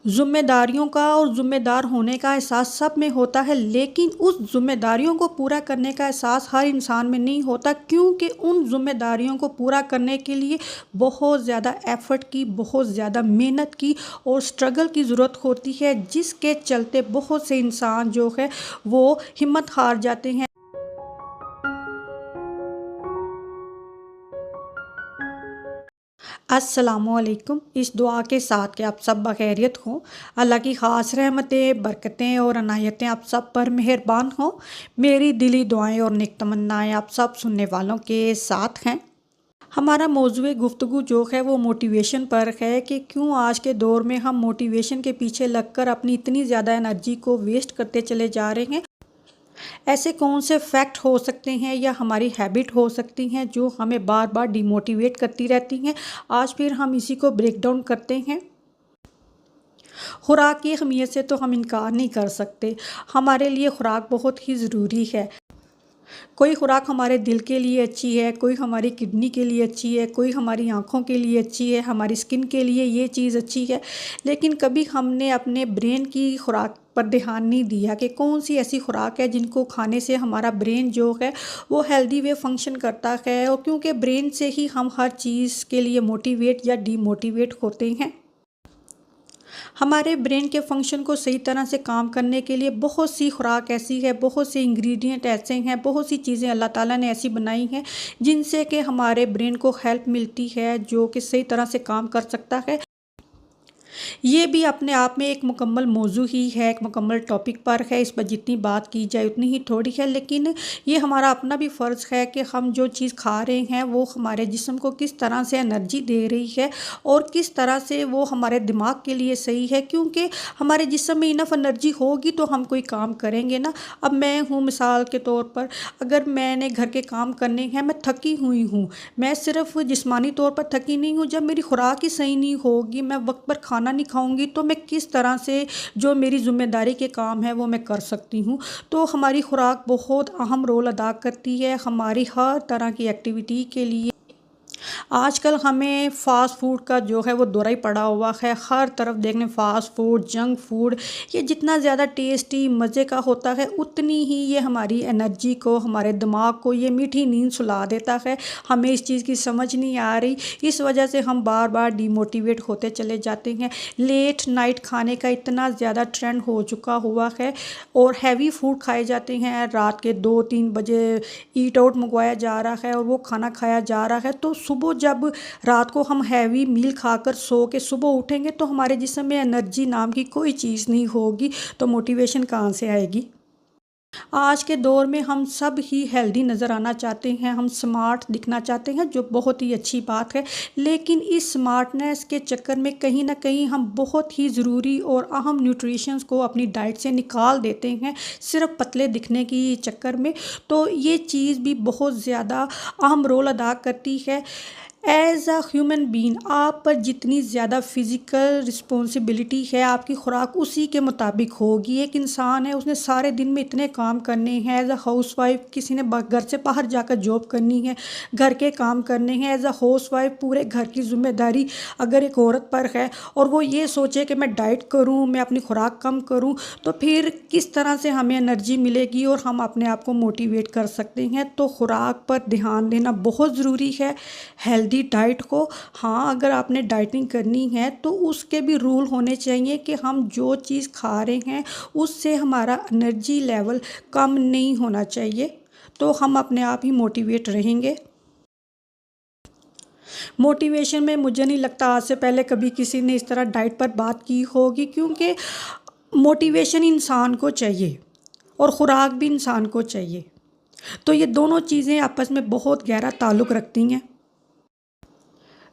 ذمہ داریوں کا اور ذمہ دار ہونے کا احساس سب میں ہوتا ہے، لیکن اس ذمہ داریوں کو پورا کرنے کا احساس ہر انسان میں نہیں ہوتا، کیونکہ ان ذمہ داریوں کو پورا کرنے کے لیے بہت زیادہ ایفرٹ کی، بہت زیادہ محنت کی اور سٹرگل کی ضرورت ہوتی ہے، جس کے چلتے بہت سے انسان جو ہے وہ ہمت ہار جاتے ہیں۔ السلام علیکم۔ اس دعا کے ساتھ کہ آپ سب بخیریت ہوں، اللہ کی خاص رحمتیں، برکتیں اور عنایتیں آپ سب پر مہربان ہوں۔ میری دلی دعائیں اور نیک تمنائیں آپ سب سننے والوں کے ساتھ ہیں۔ ہمارا موضوع گفتگو جو ہے وہ موٹیویشن پر ہے کہ کیوں آج کے دور میں ہم موٹیویشن کے پیچھے لگ کر اپنی اتنی زیادہ انرجی کو ویسٹ کرتے چلے جا رہے ہیں۔ ایسے کون سے فیکٹ ہو سکتے ہیں یا ہماری ہیبٹ ہو سکتی ہیں جو ہمیں بار بار ڈی موٹیویٹ کرتی رہتی ہیں۔ آج پھر ہم اسی کو بریک ڈاؤن کرتے ہیں۔ خوراک کی اہمیت سے تو ہم انکار نہیں کر سکتے، ہمارے لیے خوراک بہت ہی ضروری ہے۔ کوئی خوراک ہمارے دل کے لیے اچھی ہے، کوئی ہماری کڈنی کے لیے اچھی ہے، کوئی ہماری آنکھوں کے لیے اچھی ہے، ہماری اسکن کے لیے یہ چیز اچھی ہے، لیکن کبھی ہم نے اپنے برین کی خوراک پر دھیان نہیں دیا کہ کون سی ایسی خوراک ہے جن کو کھانے سے ہمارا برین جو ہے وہ ہیلدی وے فنکشن کرتا ہے، اور کیونکہ برین سے ہی ہم ہر چیز کے لیے موٹیویٹ یا ڈی موٹیویٹ ہوتے ہیں۔ ہمارے برین کے فنکشن کو صحیح طرح سے کام کرنے کے لیے بہت سی خوراک ایسی ہے، بہت سے انگریڈینٹ ایسے ہیں، بہت سی چیزیں اللہ تعالیٰ نے ایسی بنائی ہیں جن سے کہ ہمارے برین کو ہیلپ ملتی ہے، جو کہ صحیح طرح سے کام کر سکتا ہے۔ یہ بھی اپنے آپ میں ایک مکمل موضوع ہی ہے، ایک مکمل ٹاپک پر ہے، اس پر جتنی بات کی جائے اتنی ہی تھوڑی ہے، لیکن یہ ہمارا اپنا بھی فرض ہے کہ ہم جو چیز کھا رہے ہیں وہ ہمارے جسم کو کس طرح سے انرجی دے رہی ہے اور کس طرح سے وہ ہمارے دماغ کے لیے صحیح ہے، کیونکہ ہمارے جسم میں انف انرجی ہوگی تو ہم کوئی کام کریں گے نا۔ اب میں ہوں مثال کے طور پر، اگر میں نے گھر کے کام کرنے ہیں، میں تھکی ہوئی ہوں، میں صرف جسمانی طور پر تھکی نہیں ہوں، جب میری خوراک ہی صحیح نہیں ہوگی، میں وقت پر کھانا نہیں کھاؤں گی تو میں کس طرح سے جو میری ذمہ داری کے کام ہے وہ میں کر سکتی ہوں۔ تو ہماری خوراک بہت اہم رول ادا کرتی ہے ہماری ہر طرح کی ایکٹیویٹی کے لیے۔ آج کل ہمیں فاسٹ فوڈ کا جو ہے وہ دورہ ہی پڑا ہوا ہے، ہر طرف دیکھنے فاسٹ فوڈ، جنک فوڈ، یہ جتنا زیادہ ٹیسٹی مزے کا ہوتا ہے اتنی ہی یہ ہماری انرجی کو، ہمارے دماغ کو یہ میٹھی نیند سلا دیتا ہے۔ ہمیں اس چیز کی سمجھ نہیں آ رہی، اس وجہ سے ہم بار بار ڈی موٹیویٹ ہوتے چلے جاتے ہیں۔ لیٹ نائٹ کھانے کا اتنا زیادہ ٹرینڈ ہو چکا ہوا ہے اور ہیوی فوڈ کھائے جاتے ہیں، رات کے 2-3 بجے ایٹ آؤٹ منگوایا جا رہا ہے اور وہ کھانا کھایا جا رہا ہے، تو صبح جب رات کو ہم ہیوی میل کھا کر سو کے صبح اٹھیں گے تو ہمارے جسم میں انرجی نام کی کوئی چیز نہیں ہوگی، تو موٹیویشن کہاں سے آئے گی؟ آج کے دور میں ہم سب ہی ہیلدی نظر آنا چاہتے ہیں، ہم سمارٹ دکھنا چاہتے ہیں، جو بہت ہی اچھی بات ہے، لیکن اس سمارٹنیس کے چکر میں کہیں نہ کہیں ہم بہت ہی ضروری اور اہم نیوٹریشنز کو اپنی ڈائٹ سے نکال دیتے ہیں صرف پتلے دکھنے کی چکر میں۔ تو یہ چیز بھی بہت زیادہ اہم رول ادا کرتی ہے۔ ایز اے ہیومن بینگ آپ پر جتنی زیادہ فزیکل رسپانسبلٹی ہے، آپ کی خوراک اسی کے مطابق ہوگی۔ ایک انسان ہے، اس نے سارے دن میں اتنے کام کرنے ہیں، ایز اے ہاؤس وائف کسی نے گھر سے باہر جا کر جاب کرنی ہے، گھر کے کام کرنے ہیں، ایز اے ہاؤس وائف پورے گھر کی ذمہ داری اگر ایک عورت پر ہے اور وہ یہ سوچے کہ میں ڈائٹ کروں، میں اپنی خوراک کم کروں، تو پھر کس طرح سے ہمیں انرجی ملے گی اور ہم اپنے آپ کو موٹیویٹ کر سکتے ہیں؟ تو خوراک پر دھیان دینا بہت ضروری ہے، ہیلدی ڈائٹ کو۔ ہاں، اگر آپ نے ڈائٹنگ کرنی ہے تو اس کے بھی رول ہونے چاہیے کہ ہم جو چیز کھا رہے ہیں اس سے ہمارا انرجی لیول کم نہیں ہونا چاہیے، تو ہم اپنے آپ ہی موٹیویٹ رہیں گے۔ موٹیویشن میں مجھے نہیں لگتا آج سے پہلے کبھی کسی نے اس طرح ڈائٹ پر بات کی ہوگی، کیونکہ موٹیویشن انسان کو چاہیے اور خوراک بھی انسان کو چاہیے، تو یہ دونوں چیزیں آپس میں بہت گہرا تعلق رکھتی ہیں۔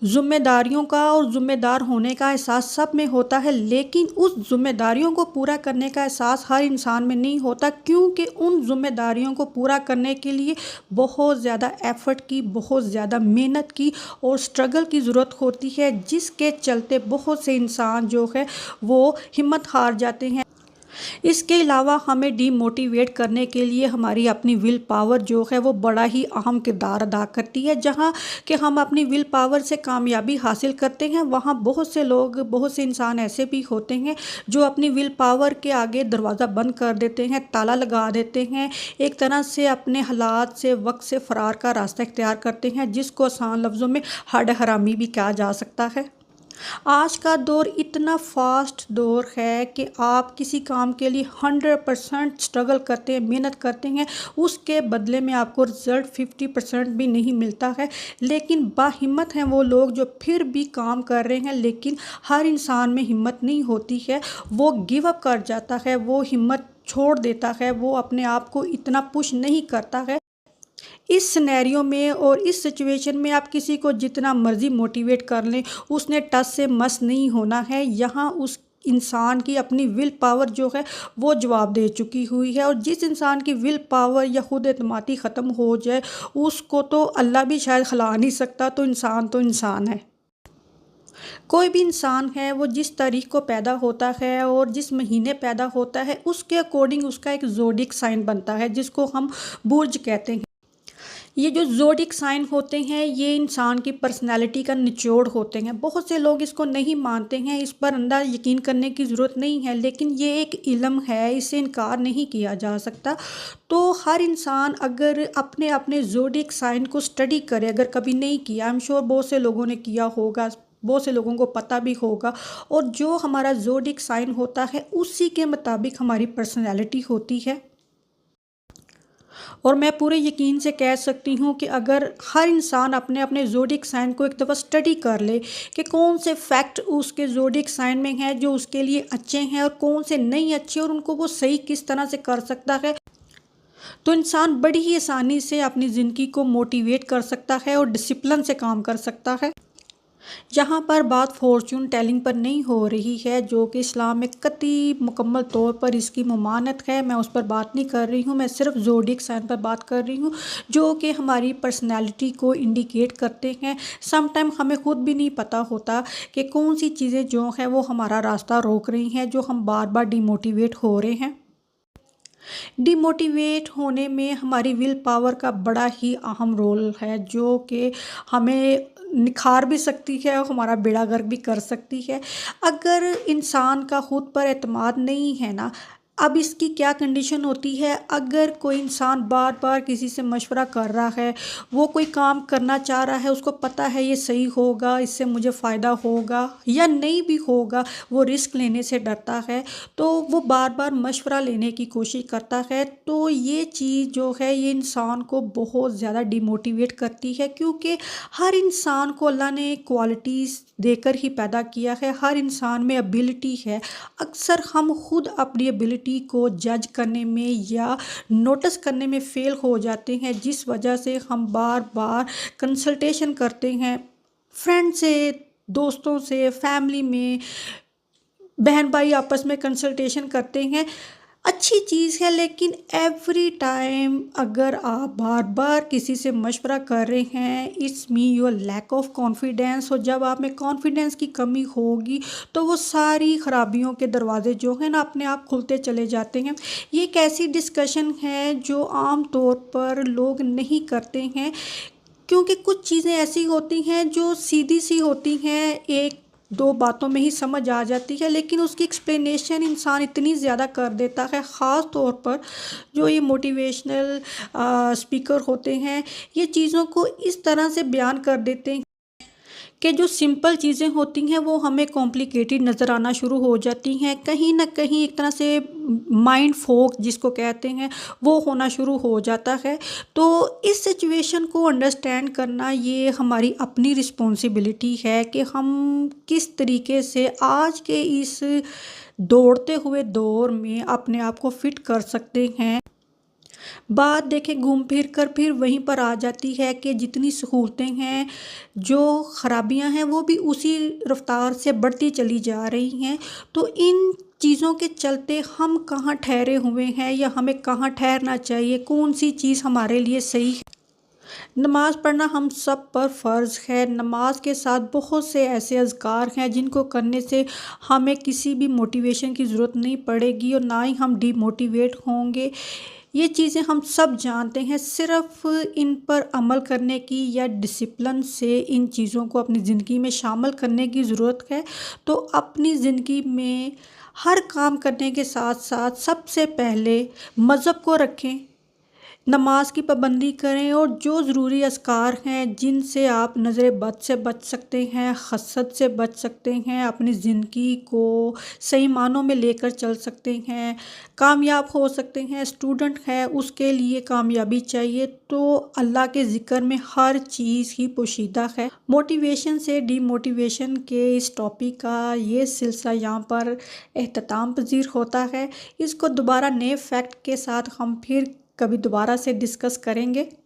ذمہ داریوں کا اور ذمہ دار ہونے کا احساس سب میں ہوتا ہے، لیکن اس ذمہ داریوں کو پورا کرنے کا احساس ہر انسان میں نہیں ہوتا، کیونکہ ان ذمہ داریوں کو پورا کرنے کے لیے بہت زیادہ ایفرٹ کی، بہت زیادہ محنت کی اور سٹرگل کی ضرورت ہوتی ہے، جس کے چلتے بہت سے انسان جو ہے وہ ہمت ہار جاتے ہیں۔ اس کے علاوہ ہمیں ڈی موٹیویٹ کرنے کے لیے ہماری اپنی ول پاور جو ہے وہ بڑا ہی اہم کردار ادا کرتی ہے۔ جہاں کہ ہم اپنی ول پاور سے کامیابی حاصل کرتے ہیں، وہاں بہت سے لوگ، بہت سے انسان ایسے بھی ہوتے ہیں جو اپنی ول پاور کے آگے دروازہ بند کر دیتے ہیں، تالا لگا دیتے ہیں، ایک طرح سے اپنے حالات سے، وقت سے فرار کا راستہ اختیار کرتے ہیں، جس کو آسان لفظوں میں ہڈ حرامی بھی کہا جا سکتا ہے۔ آج کا دور اتنا فاسٹ دور ہے کہ آپ کسی کام کے لیے 100% اسٹرگل کرتے ہیں، محنت کرتے ہیں، اس کے بدلے میں آپ کو رزلٹ 50% بھی نہیں ملتا ہے، لیکن باہمت ہیں وہ لوگ جو پھر بھی کام کر رہے ہیں۔ لیکن ہر انسان میں ہمت نہیں ہوتی ہے، وہ گیو اپ کر جاتا ہے، وہ ہمت چھوڑ دیتا ہے، وہ اپنے آپ کو اتنا پش نہیں کرتا ہے۔ اس سینیریو میں اور اس سچویشن میں آپ کسی کو جتنا مرضی موٹیویٹ کر لیں، اس نے ٹس سے مس نہیں ہونا ہے۔ یہاں اس انسان کی اپنی ول پاور جو ہے وہ جواب دے چکی ہوئی ہے، اور جس انسان کی ول پاور یا خود اعتمادی ختم ہو جائے، اس کو تو اللہ بھی شاید کھلا نہیں سکتا، تو انسان ہے۔ کوئی بھی انسان ہے، وہ جس تاریخ کو پیدا ہوتا ہے اور جس مہینے پیدا ہوتا ہے، اس کے اکارڈنگ اس کا ایک زوڈک سائن بنتا ہے، جس کو ہم برج کہتے ہیں۔ یہ جو زوڈک سائن ہوتے ہیں، یہ انسان کی پرسنالٹی کا نچوڑ ہوتے ہیں۔ بہت سے لوگ اس کو نہیں مانتے ہیں، اس پر اندھا یقین کرنے کی ضرورت نہیں ہے، لیکن یہ ایک علم ہے، اس سے انکار نہیں کیا جا سکتا۔ تو ہر انسان اگر اپنے اپنے زوڈک سائن کو اسٹڈی کرے، اگر کبھی نہیں کیا، I'm sure بہت سے لوگوں نے کیا ہوگا، بہت سے لوگوں کو پتہ بھی ہوگا، اور جو ہمارا زوڈک سائن ہوتا ہے اسی کے مطابق ہماری پرسنالٹی ہوتی ہے۔ اور میں پورے یقین سے کہہ سکتی ہوں کہ اگر ہر انسان اپنے اپنے زوڈک سائن کو ایک دفعہ اسٹڈی کر لے کہ کون سے فیکٹ اس کے زوڈک سائن میں ہیں جو اس کے لیے اچھے ہیں اور کون سے نہیں اچھے، اور ان کو وہ صحیح کس طرح سے کر سکتا ہے، تو انسان بڑی ہی آسانی سے اپنی زندگی کو موٹیویٹ کر سکتا ہے اور ڈسپلن سے کام کر سکتا ہے۔ یہاں پر بات فارچون ٹیلنگ پر نہیں ہو رہی ہے، جو کہ اسلام میں قطعی مکمل طور پر اس کی ممانعت ہے، میں اس پر بات نہیں کر رہی ہوں، میں صرف زوڈک سائن پر بات کر رہی ہوں، جو کہ ہماری پرسنالٹی کو انڈیکیٹ کرتے ہیں۔ سم ٹائم ہمیں خود بھی نہیں پتہ ہوتا کہ کون سی چیزیں جو ہیں وہ ہمارا راستہ روک رہی ہیں، جو ہم بار بار ڈی موٹیویٹ ہو رہے ہیں۔ ڈی موٹیویٹ ہونے میں ہماری ول پاور کا بڑا ہی اہم رول ہے، جو کہ ہمیں نکھار بھی سکتی ہے اور ہمارا بیڑا غرق بھی کر سکتی ہے۔ اگر انسان کا خود پر اعتماد نہیں ہے نا، اب اس کی کیا کنڈیشن ہوتی ہے، اگر کوئی انسان بار بار کسی سے مشورہ کر رہا ہے، وہ کوئی کام کرنا چاہ رہا ہے، اس کو پتہ ہے یہ صحیح ہوگا، اس سے مجھے فائدہ ہوگا یا نہیں بھی ہوگا، وہ رسک لینے سے ڈرتا ہے، تو وہ بار بار مشورہ لینے کی کوشش کرتا ہے، تو یہ چیز جو ہے یہ انسان کو بہت زیادہ ڈی موٹیویٹ کرتی ہے، کیونکہ ہر انسان کو اللہ نے کوالٹیز دے کر ہی پیدا کیا ہے، ہر انسان میں ابیلٹی ہے۔ اکثر ہم خود اپنی ابیلٹی کو جج کرنے میں یا نوٹس کرنے میں فیل ہو جاتے ہیں، جس وجہ سے ہم بار بار کنسلٹیشن کرتے ہیں، فرینڈ سے، دوستوں سے، فیملی میں، بہن بھائی آپس میں کنسلٹیشن کرتے ہیں، اچھی چیز ہے، لیکن ایوری ٹائم اگر آپ بار بار کسی سے مشورہ کر رہے ہیں، it's me your lack of confidence, اور جب آپ میں کانفیڈینس کی کمی ہوگی تو وہ ساری خرابیوں کے دروازے جو ہیں نا اپنے آپ کھلتے چلے جاتے ہیں۔ یہ ایک ایسی ڈسکشن ہے جو عام طور پر لوگ نہیں کرتے ہیں، کیونکہ کچھ چیزیں ایسی ہوتی ہیں جو سیدھی سی ہوتی ہیں، ایک دو باتوں میں ہی سمجھ آ جاتی ہے، لیکن اس کی ایکسپلینیشن انسان اتنی زیادہ کر دیتا ہے، خاص طور پر جو یہ موٹیویشنل اسپیکر ہوتے ہیں، یہ چیزوں کو اس طرح سے بیان کر دیتے ہیں کہ جو سمپل چیزیں ہوتی ہیں وہ ہمیں کمپلیکیٹڈ نظر آنا شروع ہو جاتی ہیں، کہیں نہ کہیں ایک طرح سے مائنڈ فوگ جس کو کہتے ہیں وہ ہونا شروع ہو جاتا ہے۔ تو اس سچویشن کو انڈرسٹینڈ کرنا یہ ہماری اپنی رسپانسبلٹی ہے کہ ہم کس طریقے سے آج کے اس دوڑتے ہوئے دور میں اپنے آپ کو فٹ کر سکتے ہیں۔ بات دیکھیں گھوم پھر کر پھر وہیں پر آ جاتی ہے کہ جتنی سہولتیں ہیں، جو خرابیاں ہیں وہ بھی اسی رفتار سے بڑھتی چلی جا رہی ہیں، تو ان چیزوں کے چلتے ہم کہاں ٹھہرے ہوئے ہیں یا ہمیں کہاں ٹھہرنا چاہیے، کون سی چیز ہمارے لیے صحیح ہے۔ نماز پڑھنا ہم سب پر فرض ہے۔ نماز کے ساتھ بہت سے ایسے اذکار ہیں جن کو کرنے سے ہمیں کسی بھی موٹیویشن کی ضرورت نہیں پڑے گی اور نہ ہی ہم ڈی موٹیویٹ ہوں گے۔ یہ چیزیں ہم سب جانتے ہیں، صرف ان پر عمل کرنے کی یا ڈسپلن سے ان چیزوں کو اپنی زندگی میں شامل کرنے کی ضرورت ہے۔ تو اپنی زندگی میں ہر کام کرنے کے ساتھ ساتھ سب سے پہلے مذہب کو رکھیں، نماز کی پابندی کریں اور جو ضروری اذکار ہیں جن سے آپ نظر بد سے بچ سکتے ہیں، حسد سے بچ سکتے ہیں، اپنی زندگی کو صحیح معنوں میں لے کر چل سکتے ہیں، کامیاب ہو سکتے ہیں۔ اسٹوڈنٹ ہے اس کے لیے کامیابی چاہیے تو اللہ کے ذکر میں ہر چیز ہی پوشیدہ ہے۔ موٹیویشن سے ڈی موٹیویشن کے اس ٹاپک کا یہ سلسلہ یہاں پر اختتام پذیر ہوتا ہے۔ اس کو دوبارہ نئے فیکٹ کے ساتھ ہم پھر کبھی دوبارہ سے ڈسکس کریں گے۔